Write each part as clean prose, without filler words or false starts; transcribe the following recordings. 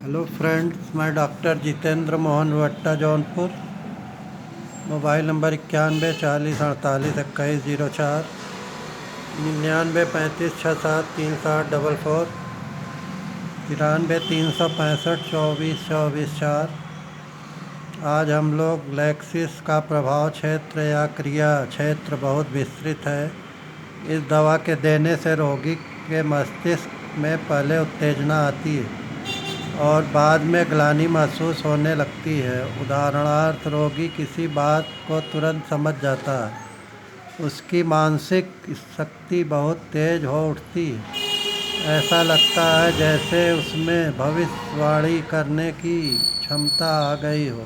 Hello friends, मैं doctor Jitendra Mohan Watta Jaunpur. Mobile number 91 40 48 21 04, 99 35 67 37 44, 93 365 24 24 4। आज हम लोग लैक्सिस का प्रभाव क्षेत्र या क्रिया क्षेत्र बहुत विस्तृत है। इस दवा के देने से रोगी के मस्तिष्क में पहले उत्तेजना आती है और बाद में ग्लानि महसूस होने लगती है। उदाहरणार्थ, रोगी किसी बात को तुरंत समझ जाता है, उसकी मानसिक शक्ति बहुत तेज हो उठती है, ऐसा लगता है जैसे उसमें भविष्यवाणी करने की क्षमता आ गई हो।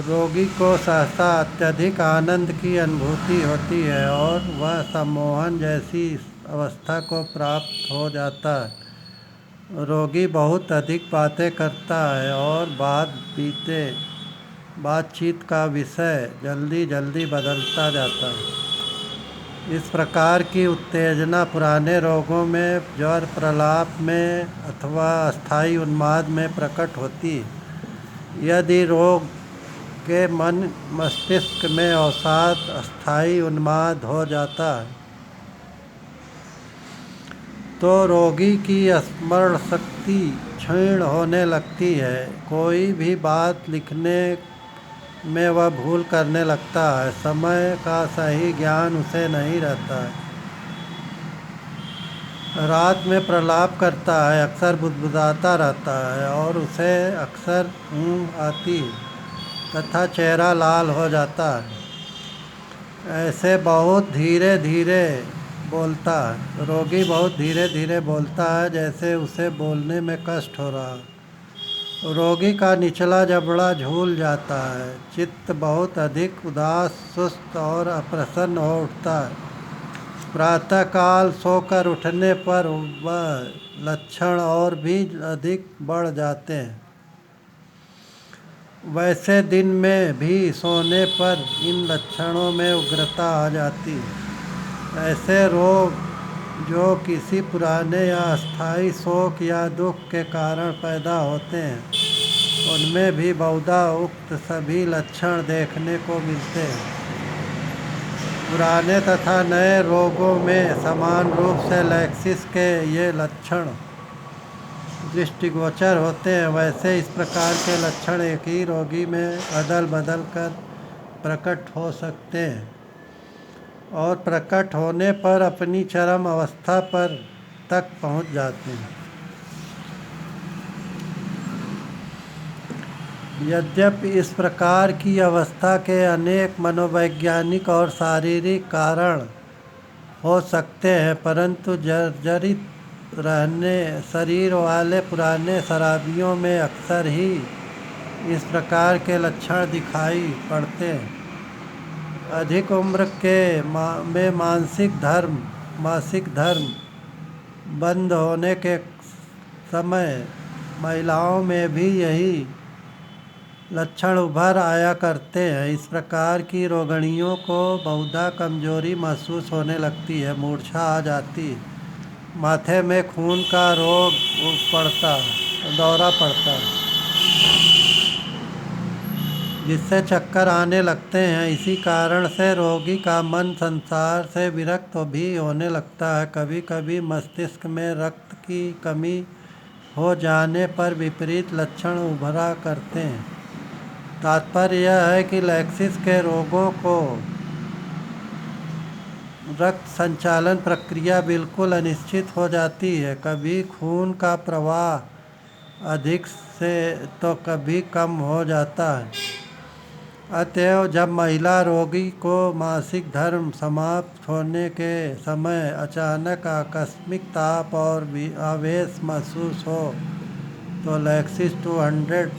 रोगी को सहसा अत्यधिक आनंद की अनुभूति होती है और वह सम्मोहन जैसी अवस्था को प्राप्त हो जाता है। रोगी बहुत अधिक बातें करता है और बातचीत का विषय जल्दी जल्दी बदलता जाता है। इस प्रकार की उत्तेजना पुराने रोगों में, ज्वर, प्रलाप में अथवा अस्थायी उन्माद में प्रकट होती है। यदि रोग के मन मस्तिष्क में अवसाद अस्थायी उन्माद हो जाता है तो रोगी की स्मरण शक्ति क्षीण होने लगती है। कोई भी बात लिखने में वह भूल करने लगता है। समय का सही ज्ञान उसे नहीं रहता है। रात में प्रलाप करता है, अक्सर बुदबुदाता रहता है और उसे अक्सर ऊँघ आती है तथा चेहरा लाल हो जाता है। ऐसे बहुत धीरे धीरे बोलता है। रोगी बहुत धीरे धीरे बोलता है, जैसे उसे बोलने में कष्ट हो रहा है। रोगी का निचला जबड़ा झूल जाता है। चित्त बहुत अधिक उदास, सुस्त और अप्रसन्न हो उठता है। प्रातःकाल सोकर उठने पर वह लक्षण और भी अधिक बढ़ जाते हैं। वैसे दिन में भी सोने पर इन लक्षणों में उग्रता आ जाती है। ऐसे रोग जो किसी पुराने या अस्थायी शोक या दुख के कारण पैदा होते हैं, उनमें भी बहुधा उक्त सभी लक्षण देखने को मिलते हैं। पुराने तथा नए रोगों में समान रूप से लैक्सिस के ये लक्षण दृष्टिगोचर होते हैं। वैसे इस प्रकार के लक्षण एक ही रोगी में अदल बदल कर प्रकट हो सकते हैं और प्रकट होने पर अपनी चरम अवस्था पर तक पहुंच जाते हैं। यद्यपि इस प्रकार की अवस्था के अनेक मनोवैज्ञानिक और शारीरिक कारण हो सकते हैं, परंतु जर्जरित रहने शरीर वाले पुराने शराबियों में अक्सर ही इस प्रकार के लक्षण दिखाई पड़ते हैं। अधिक उम्र में मासिक धर्म बंद होने के समय महिलाओं में भी यही लक्षण उभर आया करते हैं। इस प्रकार की रोगिणियों को बहुधा कमजोरी महसूस होने लगती है, मूर्छा आ जाती है, माथे में खून का दौरा पड़ता है, जिससे चक्कर आने लगते हैं। इसी कारण से रोगी का मन संसार से विरक्त भी होने लगता है। कभी कभी मस्तिष्क में रक्त की कमी हो जाने पर विपरीत लक्षण उभरा करते हैं। तात्पर्य यह है कि लैक्सिस के रोगों को रक्त संचालन प्रक्रिया बिल्कुल अनिश्चित हो जाती है। कभी खून का प्रवाह अधिक से तो कभी कम हो जाता है। अतएव जब महिला रोगी को मासिक धर्म समाप्त होने के समय अचानक आकस्मिक ताप और आवेश महसूस हो तो लैक्सिस 200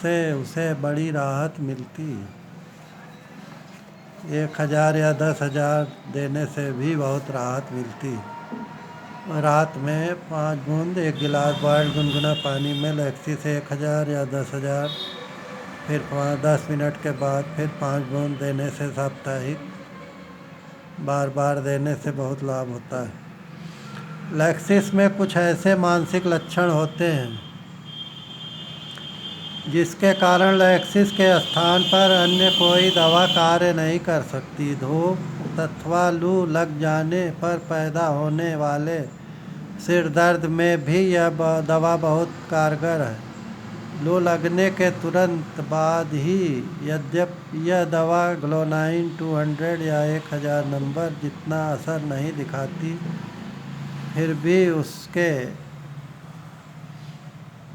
से उसे बड़ी राहत मिलती है। 1000 या 10,000 देने से भी बहुत राहत मिलती है। रात में 5 बूंद 1 गिलास बॉइल्ड गुनगुना पानी में लैक्सिस 1000 या 10,000, फिर 10 मिनट के बाद फिर 5 बूंद देने से साप्ताहिक बार बार देने से बहुत लाभ होता है। लैक्सिस में कुछ ऐसे मानसिक लक्षण होते हैं जिसके कारण लैक्सिस के स्थान पर अन्य कोई दवा कार्य नहीं कर सकती। धूप अथवा लू लग जाने पर पैदा होने वाले सिर दर्द में भी यह दवा बहुत कारगर है। लू लगने के तुरंत बाद ही यद्यपि यह दवा ग्लोनाइन 200 या 1000 नंबर जितना असर नहीं दिखाती, फिर भी उसके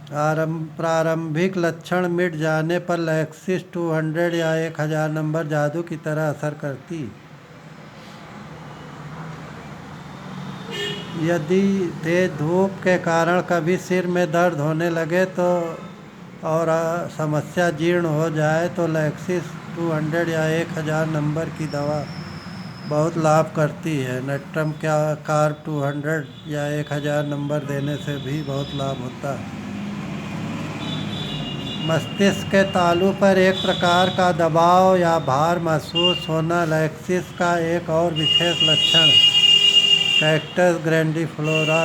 प्रारंभिक लक्षण मिट जाने पर लैक्सिस 200 या 1000 नंबर जादू की तरह असर करती। यदि तेज धूप के कारण कभी सिर में दर्द होने लगे तो और समस्या जीर्ण हो जाए तो लैक्सिस 200 या 1000 नंबर की दवा बहुत लाभ करती है। नेट्रम कार्ब 200 या 1000 नंबर देने से भी बहुत लाभ होता है। मस्तिष्क के तालु पर एक प्रकार का दबाव या भार महसूस होना लैक्सिस का एक और विशेष लक्षण। कैक्टस ग्रैंडिफ्लोरा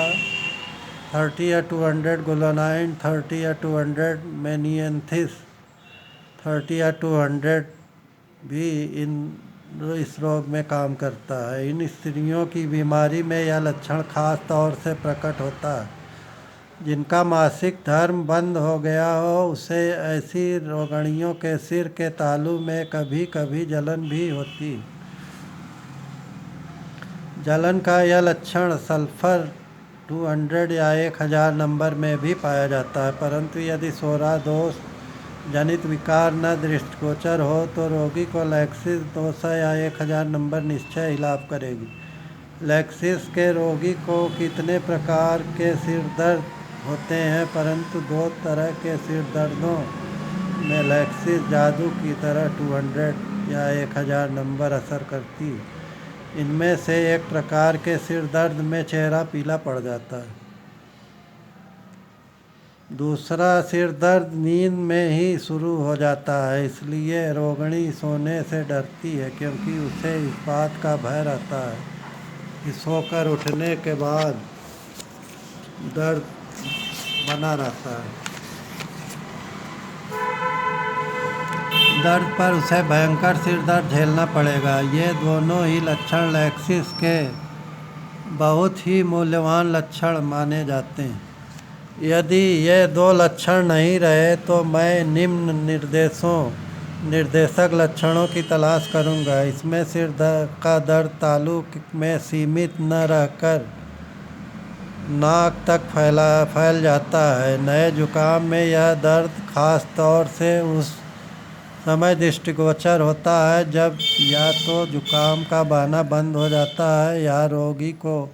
30 या 200, ग्लोनाइन 30 या 200, मेनियंथिस 30 या 200 भी इस रोग में काम करता है। इन स्त्रियों की बीमारी में यह लक्षण खास तौर से प्रकट होता है। जिनका मासिक धर्म बंद हो गया हो उसे ऐसी रोगिणियों के सिर के तालु में कभी कभी जलन भी होती। जलन का यह लक्षण सल्फर 200 या 1000 नंबर में भी पाया जाता है, परंतु यदि सोरा दोष जनित विकार न दृष्टिगोचर हो तो रोगी को लैक्सिस 200 या 1000 नंबर निश्चय ही लाभ करेगी। लैक्सिस के रोगी को कितने प्रकार के सिर दर्द होते हैं, परंतु दो तरह के सिर दर्दों में लैक्सिस जादू की तरह 200 या 1000 नंबर असर करती। इनमें से एक प्रकार के सिर दर्द में चेहरा पीला पड़ जाता है। दूसरा सिर दर्द नींद में ही शुरू हो जाता है, इसलिए रोगिणी सोने से डरती है क्योंकि उसे इस बात का भय रहता है कि सोकर उठने के बाद दर्द बना रहता है। दर्द पर उसे भयंकर सिर दर्द झेलना पड़ेगा। ये दोनों ही लक्षण लैक्सिस के बहुत ही मूल्यवान लक्षण माने जाते हैं। यदि ये दो लक्षण नहीं रहे तो मैं निम्न निर्देशक लक्षणों की तलाश करूँगा। इसमें सिर का दर्द तालु में सीमित न रहकर नाक तक फैल जाता है। नए जुकाम में यह दर्द खास तौर से उस समय दृष्टिगोचर होता है जब या तो जुकाम का बहाना बंद हो जाता है या रोगी को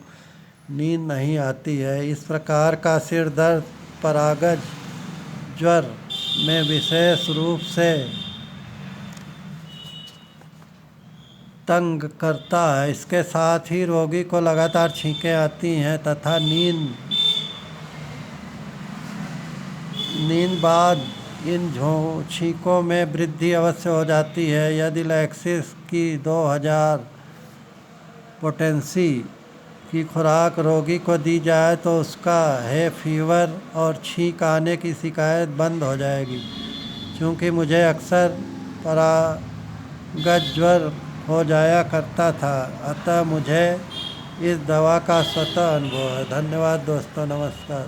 नींद नहीं आती है। इस प्रकार का सिर दर्द परागज ज्वर में विशेष रूप से तंग करता है। इसके साथ ही रोगी को लगातार छींकें आती हैं तथा नींद बाद इन छींकों में वृद्धि अवश्य हो जाती है। यदि लैक्सिस की 2000 पोटेंसी की खुराक रोगी को दी जाए तो उसका है फीवर और छींक आने की शिकायत बंद हो जाएगी। क्योंकि मुझे अक्सर परागज ज्वर हो जाया करता था, अतः मुझे इस दवा का स्वतः अनुभव है। धन्यवाद दोस्तों, नमस्कार।